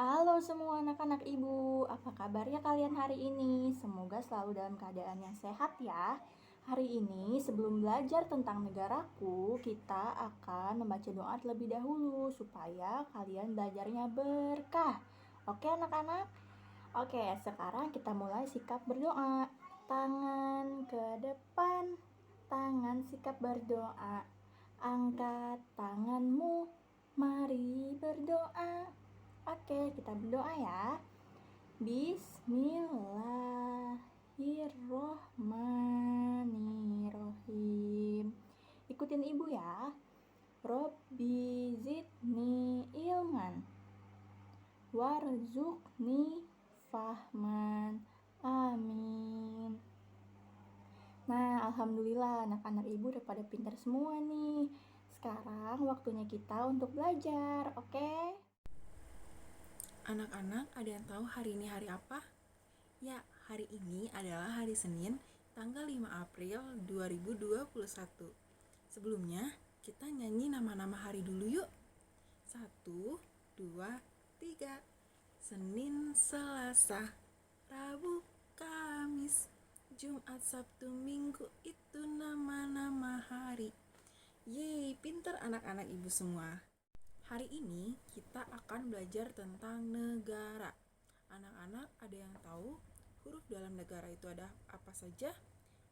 Halo semua anak-anak ibu, apa kabarnya kalian hari ini? Semoga selalu dalam keadaan yang sehat ya. Hari ini sebelum belajar tentang negaraku, kita akan membaca doa terlebih dahulu supaya kalian belajarnya berkah. Oke anak-anak? Oke, sekarang kita mulai sikap berdoa. Tangan ke depan, tangan sikap berdoa. Angkat tanganmu, mari berdoa. Oke, kita berdoa ya. Bismillahirrohmanirrohim. Ikutin ibu ya. Robbi zidni ilman warzuqni fahman. Amin. Nah, alhamdulillah anak-anak ibu udah pada pintar semua nih. Sekarang waktunya kita untuk belajar, oke? Anak-anak, ada yang tahu hari ini hari apa? Ya, hari ini adalah hari Senin, tanggal 5 April 2021. Sebelumnya, kita nyanyi nama-nama hari dulu yuk. 1, 2, 3. Senin, Selasa, Rabu, Kamis, Jumat, Sabtu, Minggu, itu nama-nama hari. Yeay, pinter anak-anak ibu semua. Hari ini kita akan belajar tentang negara. Anak-anak, ada yang tahu huruf dalam negara itu ada apa saja?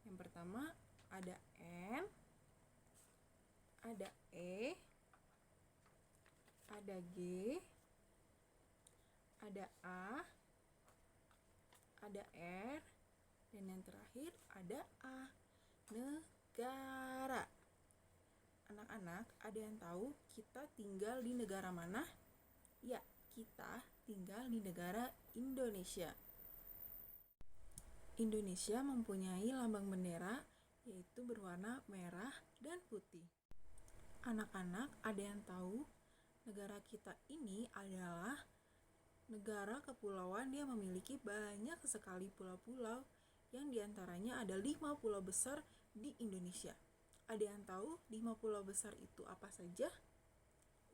Yang pertama ada N, ada E, ada G, ada A, ada R, dan yang terakhir ada A. Negara. Anak-anak, ada yang tahu kita tinggal di negara mana? Ya, kita tinggal di negara Indonesia. Indonesia mempunyai lambang bendera, yaitu berwarna merah dan putih. Anak-anak, ada yang tahu negara kita ini adalah negara kepulauan yang memiliki banyak sekali pulau-pulau, yang diantaranya ada 5 pulau besar di Indonesia. Ada yang tahu 5 pulau besar itu apa saja?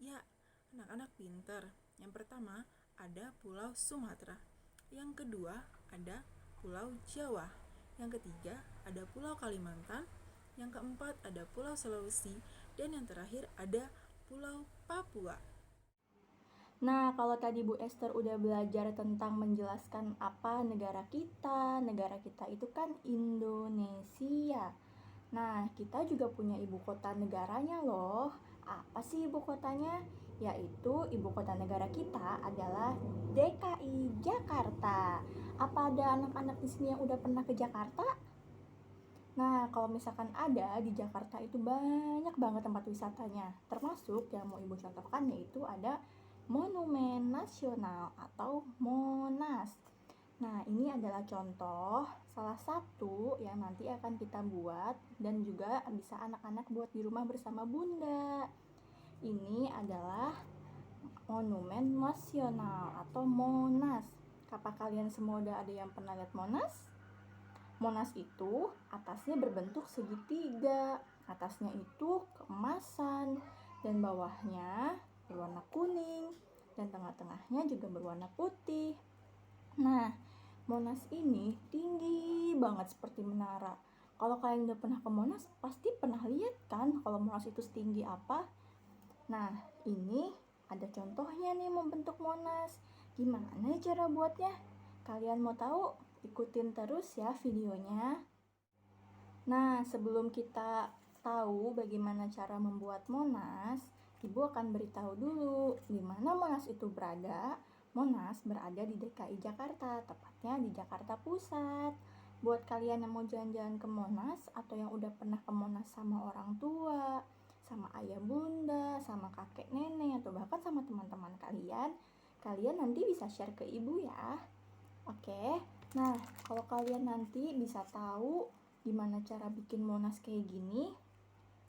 Ya, anak-anak pinter. Yang pertama ada Pulau Sumatera. Yang kedua ada Pulau Jawa. Yang ketiga ada Pulau Kalimantan. Yang keempat ada Pulau Sulawesi. Dan yang terakhir ada Pulau Papua. Nah, kalau tadi Bu Esther udah belajar tentang menjelaskan apa negara kita itu kan Indonesia. Nah, kita juga punya ibu kota negaranya loh. Apa sih ibu kotanya? Yaitu ibu kota negara kita adalah DKI Jakarta. Apa ada anak-anak di sini yang udah pernah ke Jakarta? Nah, kalau misalkan ada, di Jakarta itu banyak banget tempat wisatanya. Termasuk yang mau ibu contohkan yaitu ada Monumen Nasional atau Monas. Nah, ini adalah contoh salah satu yang nanti akan kita buat dan juga bisa anak-anak buat di rumah bersama Bunda. Ini adalah Monumen Nasional atau Monas. Apa kalian semua udah ada yang pernah lihat Monas? Monas itu atasnya berbentuk segitiga. Atasnya itu keemasan dan bawahnya berwarna kuning dan tengah-tengahnya juga berwarna putih. Nah, Monas ini tinggi banget seperti menara. Kalau kalian udah pernah ke Monas, pasti pernah lihat kan kalau Monas itu setinggi apa? Nah, ini ada contohnya nih membentuk Monas. Gimana cara buatnya? Kalian mau tahu? Ikutin terus ya videonya. Nah, sebelum kita tahu bagaimana cara membuat Monas, Ibu akan beritahu dulu di mana Monas itu berada. Monas berada di DKI Jakarta, tepatnya di Jakarta Pusat. Buat kalian yang mau jalan-jalan ke Monas atau yang udah pernah ke Monas sama orang tua, sama ayah bunda, sama kakek nenek, atau bahkan sama teman-teman kalian, kalian nanti bisa share ke ibu ya. Oke, nah kalau kalian nanti bisa tahu gimana cara bikin Monas kayak gini,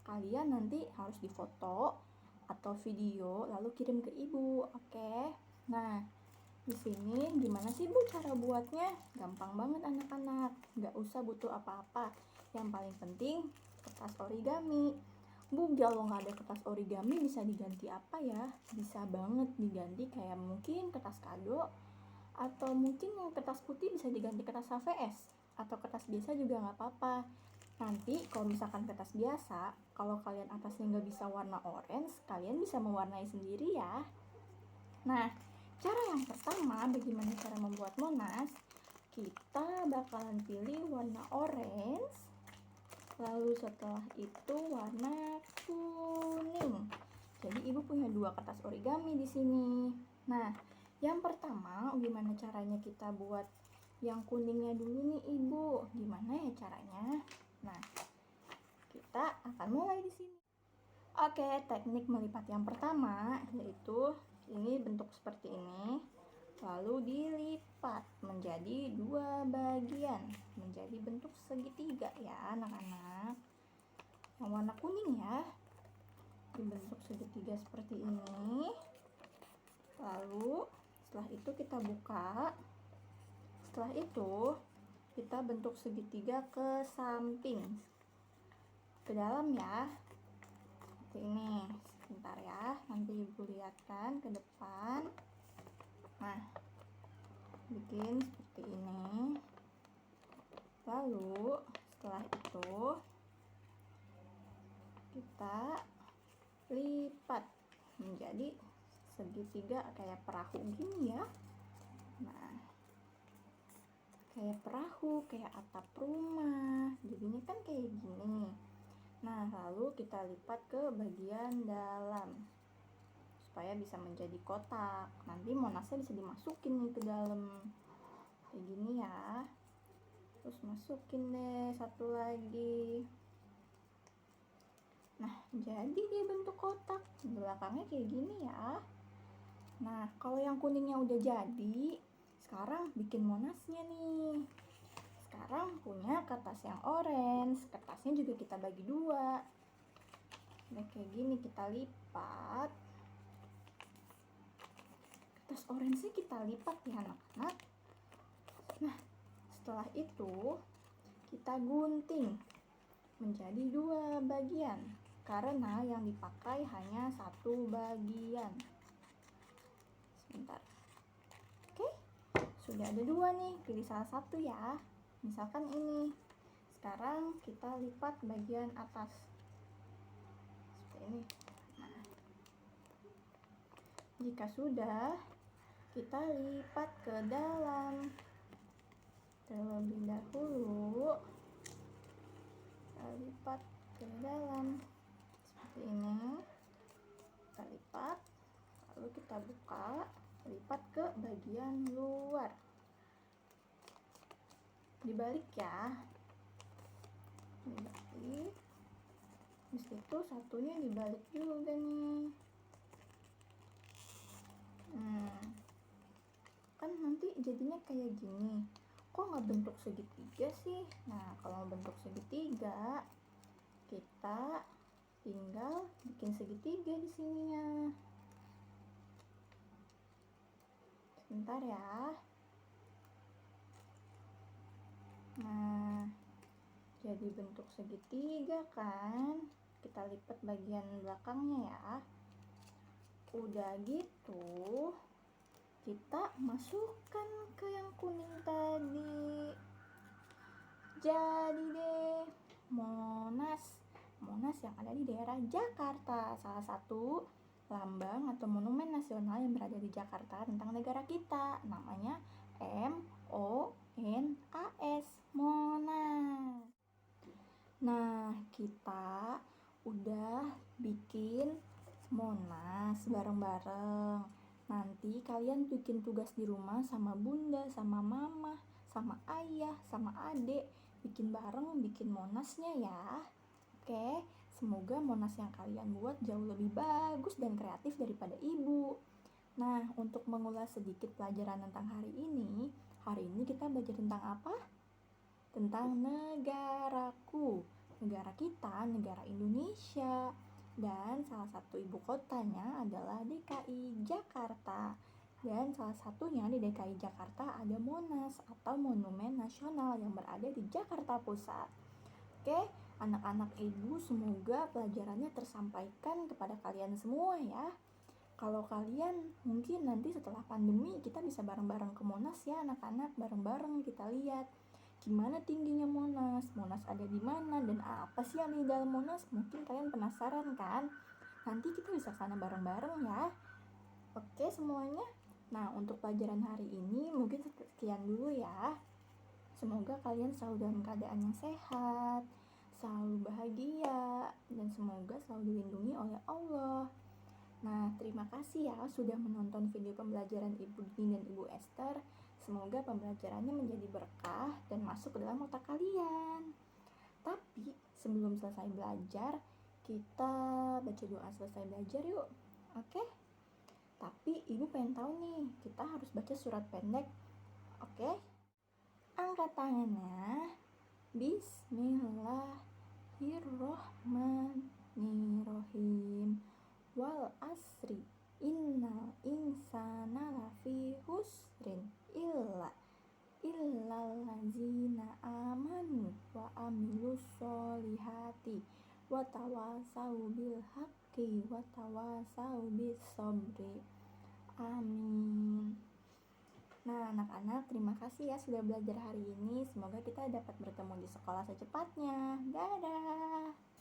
kalian nanti harus difoto atau video lalu kirim ke ibu, oke? Nah, di sini gimana sih Bu cara buatnya? Gampang banget anak-anak, nggak usah butuh apa-apa. Yang paling penting kertas origami. Bu, kalau nggak ada kertas origami bisa diganti apa ya? Bisa banget diganti kayak mungkin kertas kado, atau mungkin yang kertas putih bisa diganti kertas HVS, atau kertas biasa juga nggak apa-apa. Nanti kalau misalkan kertas biasa, kalau kalian atasnya nggak bisa warna orange, kalian bisa mewarnai sendiri ya. Nah, cara yang pertama bagaimana cara membuat Monas? Kita bakalan pilih warna orange, lalu setelah itu warna kuning. Jadi ibu punya 2 kertas origami di sini. Nah, yang pertama gimana caranya kita buat yang kuningnya dulu nih ibu? Gimana ya caranya? Nah, kita akan mulai di sini. Oke, teknik melipat yang pertama yaitu ini bentuk seperti ini. Lalu dilipat menjadi 2 bagian, menjadi bentuk segitiga ya anak-anak. Yang warna kuning ya, dibentuk segitiga seperti ini. Lalu setelah itu kita buka. Setelah itu kita bentuk segitiga ke samping, ke dalam ya, seperti ini. Sebentar ya, nanti ibu lihatkan ke depan. Nah, bikin seperti ini. Lalu setelah itu kita lipat menjadi segitiga kayak perahu gini ya. Nah, kayak perahu, kayak atap rumah, jadinya kan kayak gini. Nah, lalu kita lipat ke bagian dalam supaya bisa menjadi kotak. Nanti monasnya bisa dimasukin nih ke dalam kayak gini ya. Terus masukin deh satu lagi. Nah, jadi dia bentuk kotak. Belakangnya kayak gini ya. Nah, kalau yang kuningnya udah jadi, sekarang bikin monasnya nih. Sekarang punya kertas yang orange. Kertasnya juga kita bagi 2. Nah, kayak gini kita lipat. Kertas orange-nya kita lipat ya anak-anak. Nah, setelah itu kita gunting menjadi 2 bagian karena yang dipakai hanya 1 bagian. Sebentar. Oke, sudah ada 2 nih, pilih salah satu ya. Misalkan ini. Sekarang kita lipat bagian atas seperti ini. Nah, jika sudah, kita lipat ke dalam. Terlebih dahulu kita lipat ke dalam seperti ini. Kita lipat, lalu kita buka, lipat ke bagian luar, dibalik ya, dibalik. Habis itu satunya dibalik juga nih. Kan nanti jadinya kayak gini. Kok nggak bentuk segitiga sih? Nah, kalau bentuk segitiga, kita tinggal bikin segitiga di sininya. Sebentar ya. Nah, jadi bentuk segitiga kan? Kita lipat bagian belakangnya ya. Udah gitu, kita masukkan ke yang kuning tadi. Jadi deh Monas yang ada di daerah Jakarta, salah satu lambang atau monumen nasional yang berada di Jakarta tentang negara kita, namanya MONAS, Monas. Nah, kita udah bikin Monas bareng-bareng. Nanti kalian bikin tugas di rumah sama bunda, sama mama, sama ayah, sama adik. Bikin bareng, bikin Monasnya ya. Oke, semoga Monas yang kalian buat jauh lebih bagus dan kreatif daripada ibu. Nah, untuk mengulas sedikit pelajaran tentang hari ini kita belajar tentang apa? Tentang negaraku. Negara kita, negara Indonesia. Dan salah satu ibu kotanya adalah DKI Jakarta. Dan salah satunya di DKI Jakarta ada Monas atau Monumen Nasional yang berada di Jakarta Pusat. Oke, Anak-anak ibu, semoga pelajarannya tersampaikan kepada kalian semua ya. Kalau kalian mungkin nanti setelah pandemi kita bisa bareng-bareng ke Monas ya anak-anak, bareng-bareng kita lihat gimana tingginya Monas, Monas ada di mana dan apa sih yang di dalam Monas. Mungkin kalian penasaran kan? Nanti kita bisa sana bareng-bareng ya. Oke semuanya. Nah untuk pelajaran hari ini mungkin sekian dulu ya. Semoga kalian selalu dalam keadaan yang sehat, selalu bahagia, dan semoga selalu dilindungi oleh Allah. Nah, terima kasih ya sudah menonton video pembelajaran Ibu Dini dan Ibu Esther. Semoga pembelajarannya menjadi berkah dan masuk ke dalam otak kalian. Tapi sebelum selesai belajar, kita baca doa selesai belajar yuk. Oke? Tapi Ibu pengen tahu nih, kita harus baca surat pendek. Oke? Angkat tangannya. Bismillahirrohmanirrohim. Wal asri innal insana lafi husrin illallazina amanu wa amilus solihati wa tawasau bil haqqi wa tawasau bis sabri. Amin. Nah anak-anak, terima kasih ya sudah belajar hari ini. Semoga kita dapat bertemu di sekolah secepatnya. Dadah.